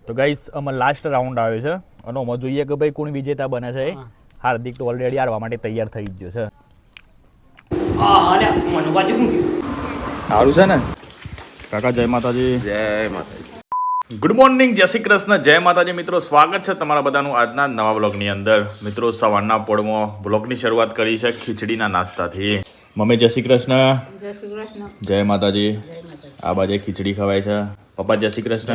તો ગાઈસ અમાર last round આવ્યો છે અને અમે જોઈએ કે ભાઈ કોણ વિજેતા બને છે. હાર્દિક તો ઓલરેડી હારવા માટે તૈયાર થઈ ગયો છે. સારું છે ને કાકા? જય માતાજી. જય માતાજી. ગુડ મોર્નિંગ, જય શ્રી કૃષ્ણ, જય માતાજી મિત્રો. સ્વાગત છે તમારા બધાનું આજના નવા બ્લોગની અંદર. મિત્રો સવારના પોળમાં બ્લોગની શરૂઆત કરી છે ખીચડીના નાસ્તાથી. મમ્મી જય શ્રી કૃષ્ણ. જય શ્રી કૃષ્ણ. જય માતાજી. આ બાજુ ખીચડી ખવાય છે. પપ્પા જય શ્રી કૃષ્ણ.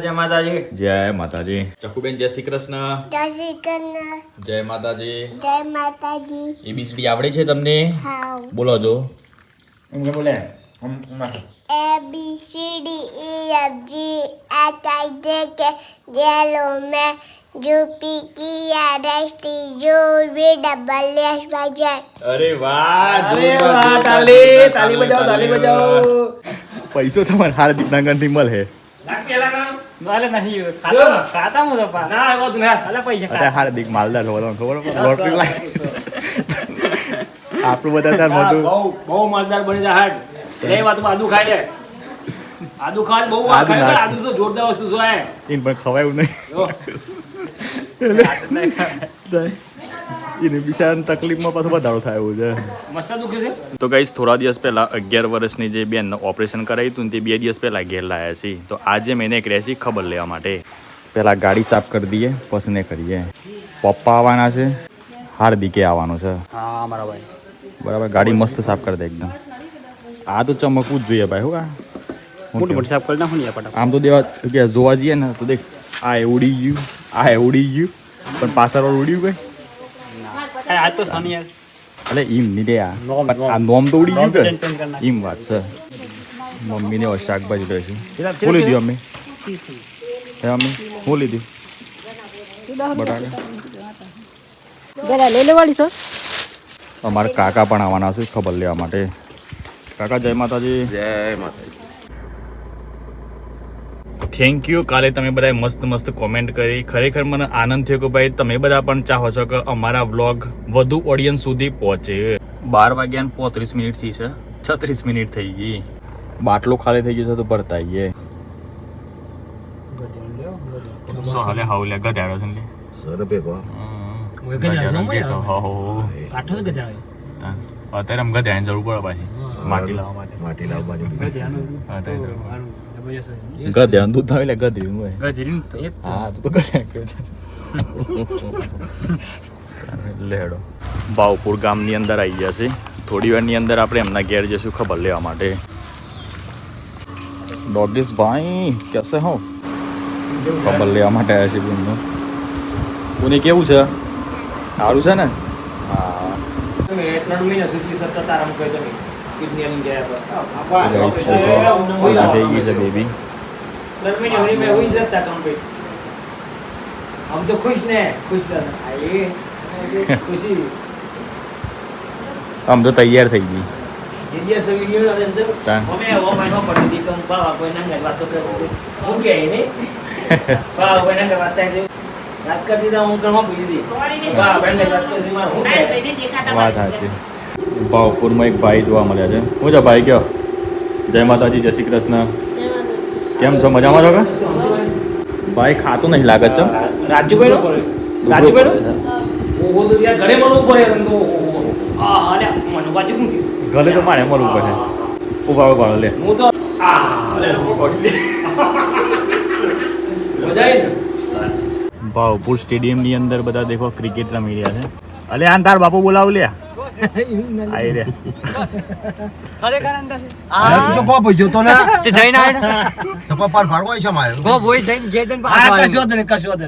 જય માતાજી. જય માતાજી. ચકુબેન જય શ્રી કૃષ્ણ. જય શ્રી કૃષ્ણ. જય માતાજી. જય માતાજી. એબીસીડી આવડે છે તમને? હા. બોલો જો. બોલે A B C D E F G H I J K L M N O P Q R S T U V W X Y Z. અરે વાહ, તાલી બજાવો. પૈસો તમારે હાર્દિક નાગનથી મળે. અત્યારે હાર્દિક માલદાર હોવાનો ખબર લોટરી લાગે. આપણું બધા તાર મોટું બહુ મજેદાર બની જાય હાટ. એ વાતમાં આદુ ખાઈ લે. આદુ ખાવા બહુ આદુ ખાય. નાખ. આદુ તો જોરદાર વસ્તુ છે. એને પણ ખવાયું નહીં. એને બિચારાને તકલીફમાં પાછો વધારો થાય એવું છે. મસ્ત દુખે છે. તો ગાઈસ થોડા દિવસ પહેલા 11 વર્ષની જે બેન ઓપરેશન કરાવ્યું હતું ને તે 2 દિવસ પહેલા ઘેર લાયા છે. તો આજે મેં એક રહેશે ખબર લેવા માટે. પહેલા ગાડી સાફ કરી દઈએ પછી ને કરીએ. પપ્પા આવવાના છે, હાર્દિકે આવવાનો છે. હા મારા ભાઈ. બરાબર, ગાડી મસ્ત સાફ કરી દે એકદમ. આ તો ચમકવું જ જોઈએ ભાઈ. હું સાફ કરી નાખો ને પટાપટ. આમ તો દેવા જોવા જઈએ ને તો દેખ, આ ઉડી ગયું, આ ઉડી ગયું, પણ પાછળ ઉડ્યું કઈ આ તો સાની યાર. એટલે એમ નહીં દે. નોમ. આ નોમ તો ઉડી ગયું કે ટેન્શન કર નાખ. એમ વાત છે. મમ્મીને હવે શાકભાજી રહે છે. શું લીધું અમે? હે મમ્મી શું લીધું? બટાકા. અમારા કાકા પણ આવવાના છે ખબર લેવા માટે. કાકા જય માતાજી. જય માતાજી. Thank you. કાલે તમે બધાએ મસ્ત મસ્ત કોમેન્ટ કરી. ખરેખર મને આનંદ થયો કે ભાઈ તમે બધા પણ ચાહો છો કે અમારા વ્લોગ વધુ ઓડિયન્સ સુધી પહોંચે. 12 વાગ્યા 35 મિનિટ થઈ છે, 36 મિનિટ થઈ ગઈ. બાટલો ખાલી થઈ ગયો છે તો ભરતા આવીએ. હાલે હાવ લે ગધાડો છે ને. સર ભેગો. અત્યારે આમ ગધાની જરૂર પડે પાછી માટી લાવવા માટે. માટી લાવવાની. ગધેડું દૂધ આવે ગધેડું હોય. હા તો લેડો. ભાવપુર ગામની અંદર આવી ગયા છે. થોડી વારની અંદર આપણે એમના ઘેર જઈશું ખબર લેવા માટે. ડોગીસ ભાઈ કેસે હો? ખબર લેવા માટે આવ્યા છે બુનનો. બુને કેવું છે? સારું છે ને? હા. 3 મહિના સુધી સતત આરામ કર્યો તમે. કિડની લઈને ગયા થઈ ગઈ છે બેબી. 3 મહિના હોઈ મેં હોઈ જતા કમ્પ્લીટ. हम तो खुश ने खुश था आइए खुशी આમ તો તૈયાર થઈ ગઈ. ये जैसे वीडियो ना देते हाँ। हमें वो मैंने पढ़ी थी तुम पापा कोई ना बात तो करते थे वो क्या है नहीं पापा कोई ना बात है बात कर दी था हूं कहां पूछी थी पापा मैंने बात कर दी मार हूं क्या વાત સાચી. ભાવપુરમાં એક ભાઈ જોવા મળ્યા છે. હું છે ભાઈ કયો? જય માતાજી, જય શ્રી કૃષ્ણ. કેમ છો? મજામાં છો કે? ભાઈ ખાતો નહીં લાગે છે. राजू भाई वो तो यार घरे मनो ऊपर है तुम तो आ अरे मनो बाजू क्यों ગલે તો મારે મળવું પડે. ઉભા ઉભા લે. હું તો અરે લોકો કોડી મજા આવી ને. ભાવપુર સ્ટેડિયમની અંદર બધા દેખો ક્રિકેટ રમી રહ્યા છે. અલે આન તાર બાપુ બોલાવ લે. આઈ રે. તું તો કો ભઈજો તો ને તે જઈને આય ને તો પર ફાડવો છે માયો ગો બોય જઈને ઘેર જઈને આ કશો તો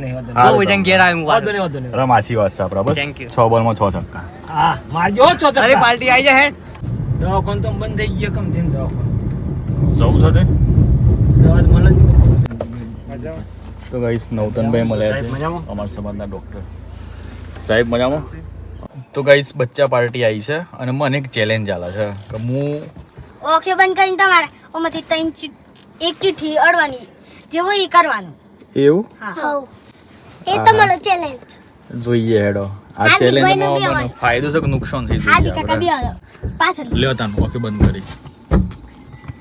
નહીં ગો બોય જઈને ઘેર આવ્યું વાંધો નહીં વાંધો નહીં રમાસી વાત છે આપણા બસ. Thank you. 6 બોલમાં 6 છક્કા. હા મારજો છો અરે પાર્ટી આવી જાય હે દવાખાન તો બંધ થઈ ગયો કમ થઈને દવાખાન જવું છે તે? દવા મને તો ગાઈસ નવતનભાઈ મળ્યા સાહેબ છે મજામાં? અમારા સમાજના ડોક્ટર સાહેબ મજામાં. તો ગાઈસ બચ્ચા પાર્ટી આવી છે અને મને એક ચેલેન્જ ચાલે છે કે હું ઓકે બંધ કરીને તમારે ઓમાંથી 3 એક ચીઠી અડવાની જેવો ઈ કરવાનું. એવું હા એ તમારો ચેલેન્જ. જોઈએ હેડો. આ હાર્દિકભાઈનો ચેલેન્જમાં બી મને અવાજ. ફાયદો છે કે નુકસાન થઈ હાદી જાય કાકા બી આવો પાછળ લ્યો તાન ઓકે બંધ કરી.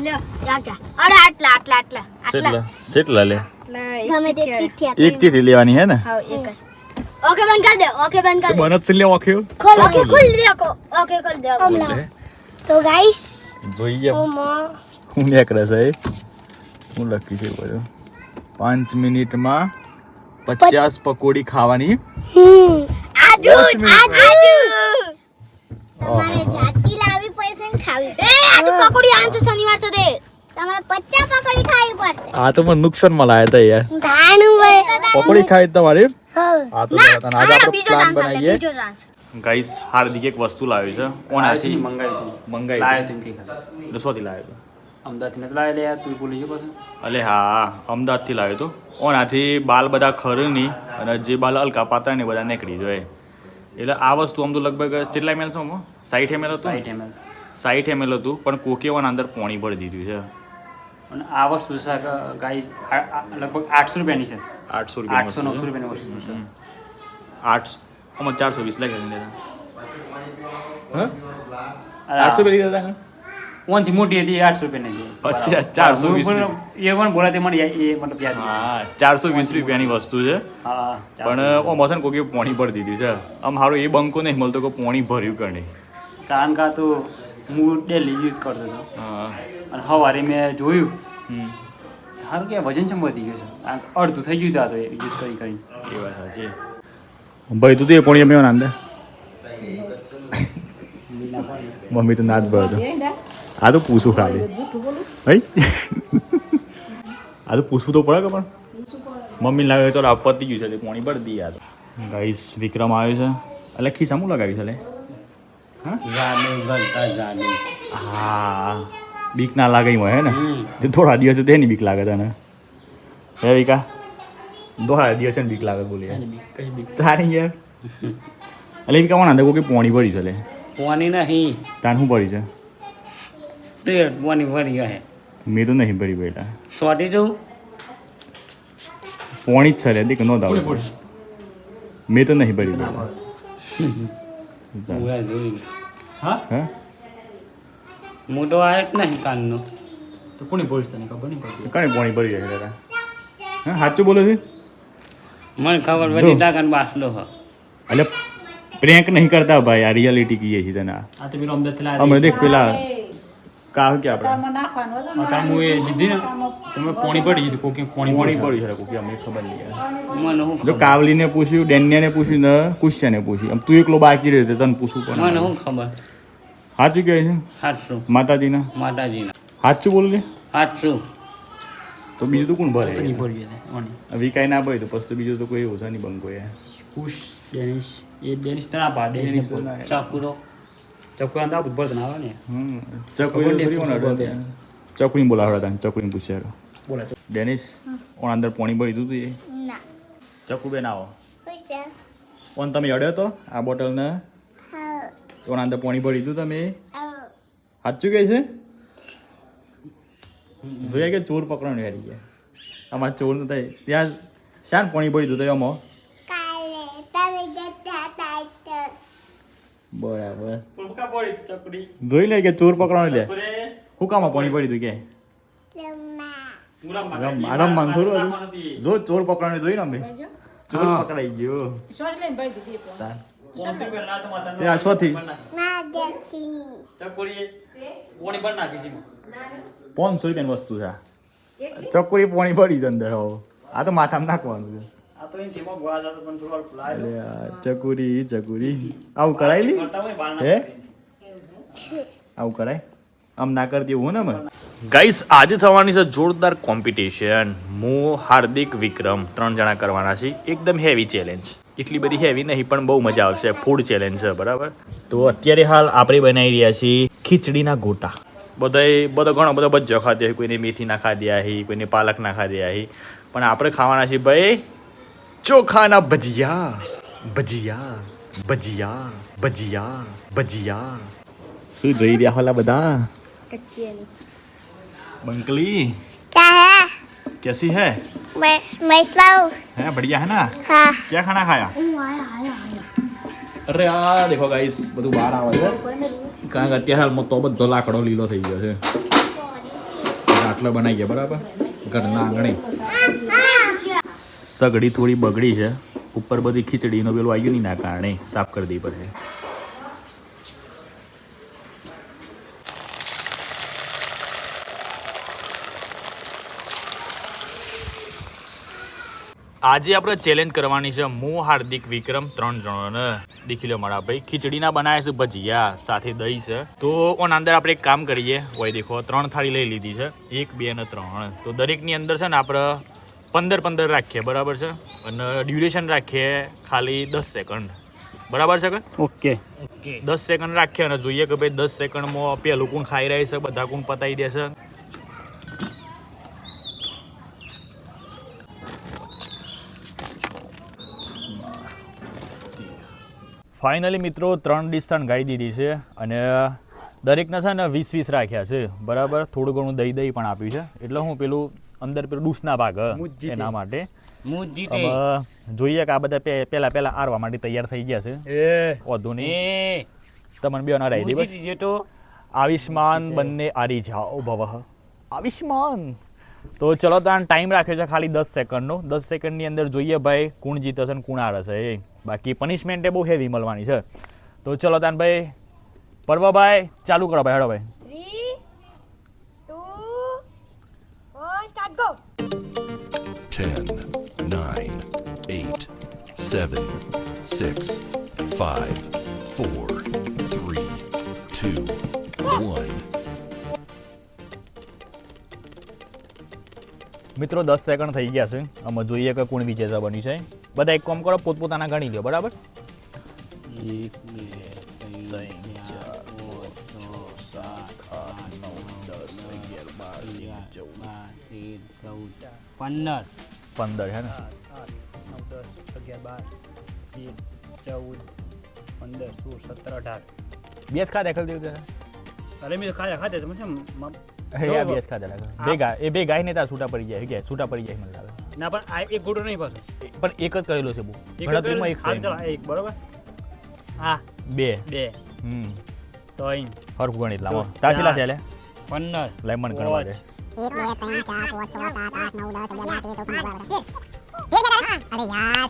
લ્યો યા ક્યાં અરે આટલા આટલા આટલા આટલા કેટલા લે ગમે તે ચિઠ્ઠી આપે. એક ચીઠી લેવાની હે ને હા એક જ ઓકે બંધ કરી દે ઓકે બંધ કરી દે બનત છે લે ઓખ્યો ખોલ ઓકે ખોલ દે ઓકે ખોલ દે તો ગાઈસ જોઈએ હું હું નીકળે છે હું લખી છે બધું 5 મિનિટમાં 50 પકોડી ખાવાની આજુ તમારે જાતી લાવી પડશે ને ખાવી એ આજુ પકોડી આમ તો શનિવાર છે તે તમારે 50 પકોડી ખાવી પડશે આ તો મને નુકસાન માં લાયા તા યાર ધાનું ભાઈ પકોડી ખાઈ તમારે હા આ તો આજે આપણો બીજો પ્લાન ચાન્સ બનાવીએ બીજો ચાન્સ ગાઈસ હાર્દિક એક વસ્તુ લાવી છે ઓનાથી મંગાવી મંગાઈ લાવ્યો તું કઈ ખાસ એટલે શોથી લાવ્યો તો અમદાવાદથી નથી લાવ્યો લે યાર તું ભૂલી ગયો પછી અલે હા અમદાવાદથી લાવ્યો તો ઓનાથી બાલ બધા ખરે નહીં અને જે બાલ હલકા પાતળા ને બધા નીકળી જાય એટલે આ વસ્તુ આમ તો લગભગ કેટલા ml હતું 60 ml હતું 60 ml 60 ml હતું પણ કોકેવાના અંદર પોણી ભરી દીધું છે અને આ વસ્તુ છે ગાઈસ લગભગ 800 રૂપિયાની છે 800 રૂપિયા 800 900 રૂપિયાની વસ્તુ છે 8 આમાં 420 લાગે ને હા અરે 800 રૂપિયા લીધા હતા ઓનથી મોટી હતી 800 રૂપિયાની હતી અચ્છા 420 એ પણ બોલાતી મને એ મતલબ યાદ નથી. હા 420 રૂપિયાની વસ્તુ છે હા પણ આમ હશે ને કોકે પોણી ભરી દીધી છે આમ હારું એ બંકો નહીં મળતો કે પોણી ભર્યું કરણી કારણ કે આ તો હું ડેલી યુઝ કરતો હતો હા અને સવારે મેં જોયું હમ સારું કે વજન ચમ વધી ગયું છે આ અડધું થઈ ગયું હતું આ તો યુઝ કરી કરી એ વાત સાચી ભાઈ તું તો એ પોણી અમે નાંદે મમ્મી તો ના જ ભરતો આ તો પૂછું ખાલી ભાઈ આ તો પૂછવું તો પડે કે પણ મમ્મી લાગે તો પતી ગયું છે એટલે પોણી ભરી દઈએ આ તો ગાઈસ વિક્રમ આવ્યો છે એટલે ખિસ્સામાં લગાવ્યું છે લે હા બીક ના લાગે એમાં હે ને જે થોડા દિવસ તેની બીક લાગે તને હે વિકા થોડા દિવસ ને બીક લાગે બોલી કઈ બી તારી યાર એટલે વિકા કોણ આંધે કોઈ પોણી ભરી છે લે પોની નહીં તાન શું ભરી છે ડેઢ પોની ભરી ગયા મેં તો નહીં ભરી બેટા સોટી જવું પોણી જ છે રે દેખ નો દાવ મેં તો નહીં ભરી બેટા હા હે મોટો આવે જ નહીં કાનનો તો કોની બોલશે તને ખબર નહીં પડતી કણે પોણી ભરી જાય દાદા હા સાચું બોલો છે મને ખબર બધી ટાકાન બાસલો હ એટલે પ્રેન્ક નહીં કરતા ભાઈ આ રિયાલિટી કહીએ છીએ તને આ તો પેલો અમદાવાદથી લાવી અમે દેખ પેલા કાહ કે આપણે અત્યારે હું એ લીધી ને તમે પોણી પડી ગઈ કોકી પોણી પોણી પડી પડી છે કોઈ અમને ખબર નહીં યાર. મને હું જો કાવલીને પૂછ્યું ડેન્યાને પૂછ્યું ને કુશ્યાને પૂછ્યું આમ તું એકલો બાકી રહ્યો તો તને પૂછવું મને પણ શું ખબર સાચું કહે છે 800 માતાજીના માતાજીના સાચું બોલ લે 800 તો બીજું તો કોણ તો ભરે નહીં પડી જાય ઓની વિકાઈ ના ભરે તો પછી તો બીજું તો કોઈ ઓછા નહીં બંકો યાર ખુશ ડેનિશ એ ડેનિશ તના પા ડેનિશ ચાકુરો ચાકુરો અંદા ઉપર તને આવે ને ચકુની બોલાવડા હતા ચકુની પૂછ્યા બોલે ડેનિશ કોણ અંદર પોણી ભરી દીધું એ ના ચકુ બેન આવો પૈસા કોણ તમે અડ્યો તો આ બોટલને હા કોણ અંદર પોણી ભરી દીધું તમે આવો સાચું કહે છે જોયા કે ચોર પકડવાનું હેરી ગયા અમારે ચોર ન થાય ત્યાં શાન પોણી ભરી દીધું એમાં કાલે તમે જતા હતા તો બરાબર પુલકા પડી ચકડી જોઈ લે કે ચોર પકડવાનું લે હું કામાં પાણી પડી તું કે લમ્મા રમવાનું થોડું હતું જો ચોર પકડવાનું જોઈ ને અમે ચોર પકડાઈ ગયો ત્યાં શોથી ના દેખી ચકડી પોણી પર નાખી છે 500 રૂપિયાની વસ્તુ છે આ. ચકુરી પોણી પડી છે અંદર હો આ તો માથામાં નાખવાનું છે આ તો એમ થીમો ગવા જાતો પણ થોડો ફ્લાય અરે આ ચકુરી આવું કરાય લી કરતા હોય બાર હે આવું કરાય આમ ના કરતી એવું ને મને ગાઈસ આજે થવાની છે જોરદાર કોમ્પિટિશન હું હાર્દિક વિક્રમ 3 જણા કરવાના છે એકદમ હેવી ચેલેન્જ એટલી બધી હેવી નહીં પણ બહુ મજા આવશે ફૂડ ચેલેન્જ છે બરાબર તો અત્યારે હાલ આપણે બનાવી રહ્યા છીએ ખીચડીના ગોટા બધો ઘણો બધો બચ્ચો ખાધો હોય કોઈને મેથી ના ખાધ્યા હી કોઈને પાલક ના ખાધ્યા હી પણ આપણે ખાવાના છીએ ભાઈ ચોખાના ભજીયા ભજીયા ભજીયા ભજીયા ભજીયા શું જોઈ રહ્યા હોલા બધા બંકલી क्या है कैसी है मैं स्लाउ है बढ़िया है ना हाँ क्या खाना खाया અરે આ દેખો ગાઈસ બધું બહાર આવે છે કારણ કે અત્યારે હાલમાં તો બધો લાકડો લીલો થઈ ગયો છે આટલો બનાવી ગયા બરાબર ઘરના આંગણે સગડી થોડી બગડી છે, ઉપર બધી ખીચડીનો પેલું આવ્યું નહીં ના કારણે સાફ કરી દઈ પડે. આજે આપણે ચેલેન્જ કરવાની છે હું, હાર્દિક, વિક્રમ 3 જણોને. દેખી લો મારા ભાઈ ખીચડીના બનાવ્યા છે ભજીયા સાથે દહીં છે. તો ઓન અંદર આપણે એક કામ કરીએ, ઓય દેખો 3 થાળી લઈ લીધી છે, 1 2 અને 3. તો દરેકની અંદર છે ને આપણે 15 રાખીએ, બરાબર છે, અને ડ્યુરેશન રાખીએ ખાલી 10 સેકન્ડ, બરાબર છે કે? ઓકે 10 સેકન્ડ રાખીએ અને જોઈએ કે ભાઈ 10 સેકન્ડમાં પેલું કોણ ખાઈ રહી છે, બધા કોણ પતાવી દેશે. ફાઇનલી મિત્રો 3 ડીશ ગાઈ દીધી છે અને દરેકને છે ને 20 રાખ્યા છે, બરાબર. થોડું ઘણું દહીં પણ આપ્યું છે, એટલે હું પેલું અંદર પેલું ડૂસના ભાગ એના માટે. હવે જોઈએ કે આ બધા પેલા આરવા માટે તૈયાર થઈ ગયા છે. વધુ નહીં, તમને બે ના રહી દે. આયુષ્માન બંને આરી જાઓ ભવ આયુષ્માન. તો ચલો તાન ટાઈમ રાખ્યો છે ખાલી 10 સેકન્ડનો. 10 સેકન્ડની અંદર જોઈએ ભાઈ કોણ જીતે છે ને કોણ હારે છે. બાકી પનિશમેન્ટ એ બહુ હેવી મળવાની છે. તો ચલો તાન ભાઈ પરવાભાઈ ચાલુ કરો ભાઈ. હેડો ભાઈ. 3 2 1 સ્ટાર્ટ ગો. 10 9 8 7 6 5 4 3 2 1 મિત્રો 10 સેકન્ડ થઈ ગયા છે. આમાં જોઈએ કે કોણ વિજેતા બની છે. બધા એક કામ કરો, પોતપોતાના ગણી લો, બરાબર. 1 2 3 4 5 6 7 8 9 10 11 12 13 14 15 હે ને. 8 9 10 11 12 13 14 15 16 17 18 બેસ ખાતે ખેલ દેવું છે. અરે મેં ખાતે તમે છે બેસ ખાતે બે ગાય ને તાર છૂટા પડી જાય કે છૂટા પડી જાય મને લાગે. ના પણ આ એક ગોટો નહીં પાછો, પણ એક જ કરેલો છે. બહુ ગણતરીમાં એક છે. એક બરોબર. હા 2 તો અહીં હરખું ગણિત લાવો. તાસીલા છે લે 15 લેમન ગણવા દે. 1 2 3 4 5 6 7 8 9 10 11 12 13 14 15 અરે યાર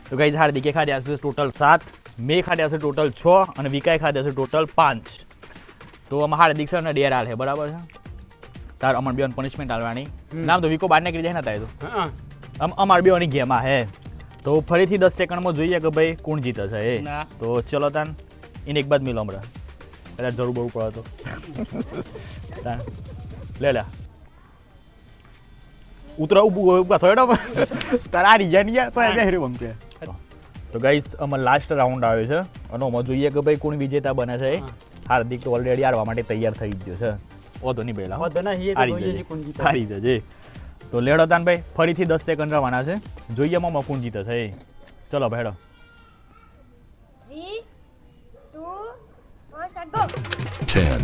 તો ગાઈઝ હાર્દિકે ખાધ્યા છે ટોટલ 7, મેં ખાધ્યા છે ટોટલ 6 અને વિકાએ ખાધ્યા છે ટોટલ 5. તો આમાં હાર્દિક છે ને ડેર હાલ છે, બરાબર છે. તાર અમર બેન પનિશમેન્ટ આલવાની. નામ તો વિકો બહાર નીકળી જાય ને થાય તો અમાર બેની ગેમમાં હે. તો ફરીથી 10 સેકન્ડમાં જોઈએ કે ભાઈ કોણ જીતે છે. તો ચલો તાન એને એક બાદ મિલો હમણાં કદાચ જરૂર બહુ પડે તો લે ઉતરા ઉભા થયો તારા આ રીજા નહીં તો હેરી બમશે. તો ગાઈસ અમાર લાસ્ટ રાઉન્ડ આવ્યો છે અને અમે જોઈએ કે ભાઈ કોણ વિજેતા બને છે. હાર્દિક તો ઓલરેડી હારવા માટે તૈયાર થઈ ગયો છે. ઓધો નહીં બેલા હારી જજે. તો લેડો તાન ભાઈ ફરીથી 10 સેકન્ડ રવાના છે. જોઈએ મામા કોણ જીતે છે. ચલો ભાઈ હેડો. 3 2 1 સ્ટાર્ટ ગો. 10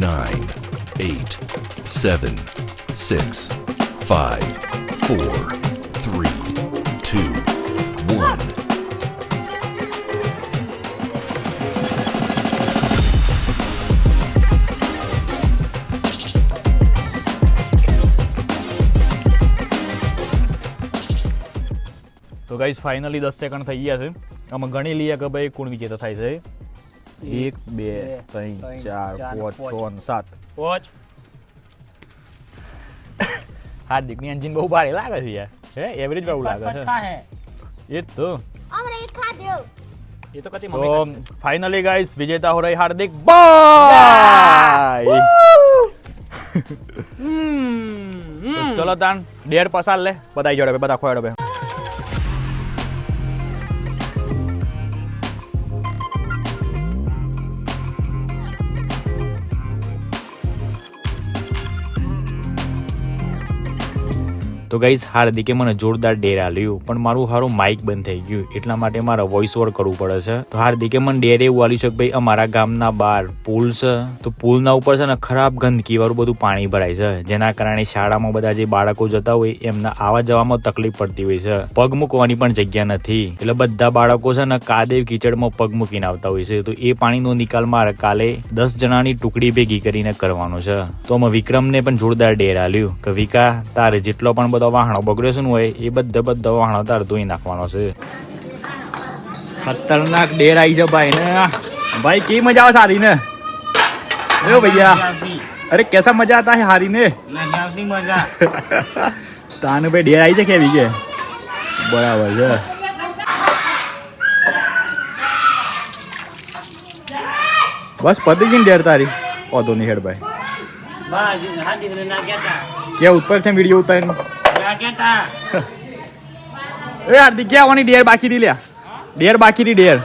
9 8 7 6 5 4 3 2 1 તો ગાઈસ ફાઇનલી 10 સેકન્ડ થઈ ગયા છે. આમાં ગણી લઈએ કે ભાઈ કોણ વિજેતા થાય છે. 1 2 3 4 5 6 અને 7. હાર્દિકની એન્જિન બહુ ભારે લાગે છે યાર. હે એવરેજ બહુ લાગે છે એ તો. અમરે એક ખાધ્યો. એ તો કતી તો ફાઇનલી ગાઈસ વિજેતા હો રહી હાર્દિક ભાઈ. ચલો તાન ડેર પસાર લે બધા જોડે બધા ખોયડો બે. તો ગાઈઝ હાર્દિકે મને જોરદાર ડેર આલ્યું પણ મારું હારું માઇક બંધ થઈ ગયું એટલા માટે મારે વોઇસ ઓવર કરવું પડે છે. તો હાર્દિકે મને ડેર એવું આલ્યું છે કે ભાઈ અમારા ગામના બહાર પુલ છે તો પુલના ઉપર છે ને ખરાબ ગંદકી વાળું બધું પાણી ભરાય છે, જેના કારણે શાળામાં બધા જે બાળકો જતા હોય એમના આવા જવામાં તકલીફ પડતી હોય છે. પગ મૂકવાની પણ જગ્યા નથી એટલે બધા બાળકો છે ને કાદેવ કીચડમાં પગ મૂકીને આવતા હોય છે. તો એ પાણીનો નિકાલ મારે કાલે 10 જણાની ટુકડી ભેગી કરીને કરવાનો છે. તો અમે વિક્રમને પણ જોરદાર ડેર આલ્યું કે વિકા તારે જેટલો પણ બધો વાહણો બગડ્યો છે ને હોય એ બધા વાહણો તાર ધોઈ નાખવાનો છે. ખતરનાક ડેર આવી છે ભાઈ ને. ભાઈ કેવી મજા આવે સારી ને એ ભૈયા? અરે કેસા મજા આતા હે હારી ને? મજા તાને ભાઈ ડેર આવી છે કેવી કે? બરાબર છે. બસ પતી ગઈ ને ડેર તારી? ઓધો નહીં હેડ ભાઈ. કે ઉપર છે વિડીયો ઉતારીને એ હાર્દિક ક્યાં આવવાની ડેર બાકી રહી લ્યા? ડેર બાકી રહી ડેર.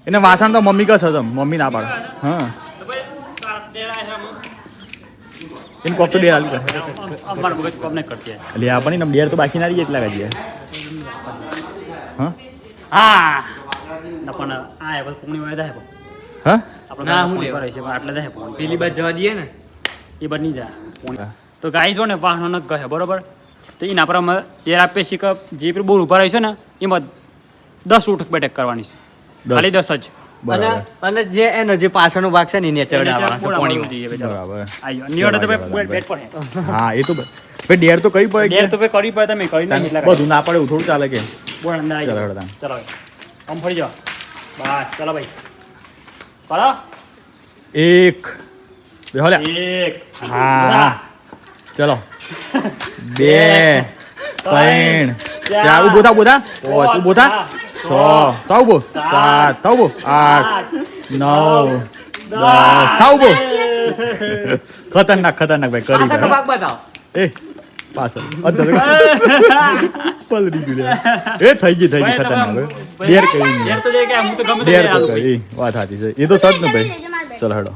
એને વાસણ તો મમ્મી કસ હશે મમ્મી ના પાડે. હા એને કોક તો ડેર આલી અમારા મગજ કોમ નહીં કરતી એટલે આપણી ને ડેર તો બાકી ના રહી એટલા કાઢીએ. હા હા પણ આ હવે પૂણી વાય જાય હા આપણે ના, ના હું હું લેવા. કરે છે પણ આટલે જાય પૂણી પેલી બાજુ જવા દઈએ ને. એ બની જાય પૂણી. તો ગાય જો ને વાહનો ન કહે બરોબર તો એના પર અમે ડેર આપીએ છીએ કે જે પેલું બોર ઉભા રહી છે ને એમાં 10 ઉઠક બેઠક કરવાની છે. 10. ખાલી 10 જ. અને બરાબર અને જે એનો જે પાછળનો ભાગ છે ને એને ચડાવવાનો છે પાણીમાં. બરાબર. નિવડે તો ભાઈ બેટ પર હા એ તો ભાઈ ડેર તો કરી પડે ડેર તો ભાઈ કરી પડે તમે કરી નહીં એટલા બધું ના પડે એવું થોડું ચાલે કે? બોલ અંદર આવી ચાલો જાઓ. હેડો તાન. ચાલો ભાઈ આમ ફરી જાઓ બસ ચાલો ભાઈ કરો એક બેહો લ્યા. 1 હા ચલો 2 3 4 ઉભો થા 5 ઉભો થા 6 થાવ ઉભો 7 થાવ ઉભો 8 9 10 થાવ ઉભો. ખતરનાક ભાઈ કરી પાછળનો દે. ભાગ બતાવો. એ પાછળ અધર પલડી ગયું લે. એ થઈ ગઈ ખતરનાક હવે. ડેર કરી ડેર તો દે કે હું તો ગમે તે ડેર તો આલુ ભાઈ. કરી વાત સાચી છે એ તો સજ ને ભાઈ. ચલો હેડો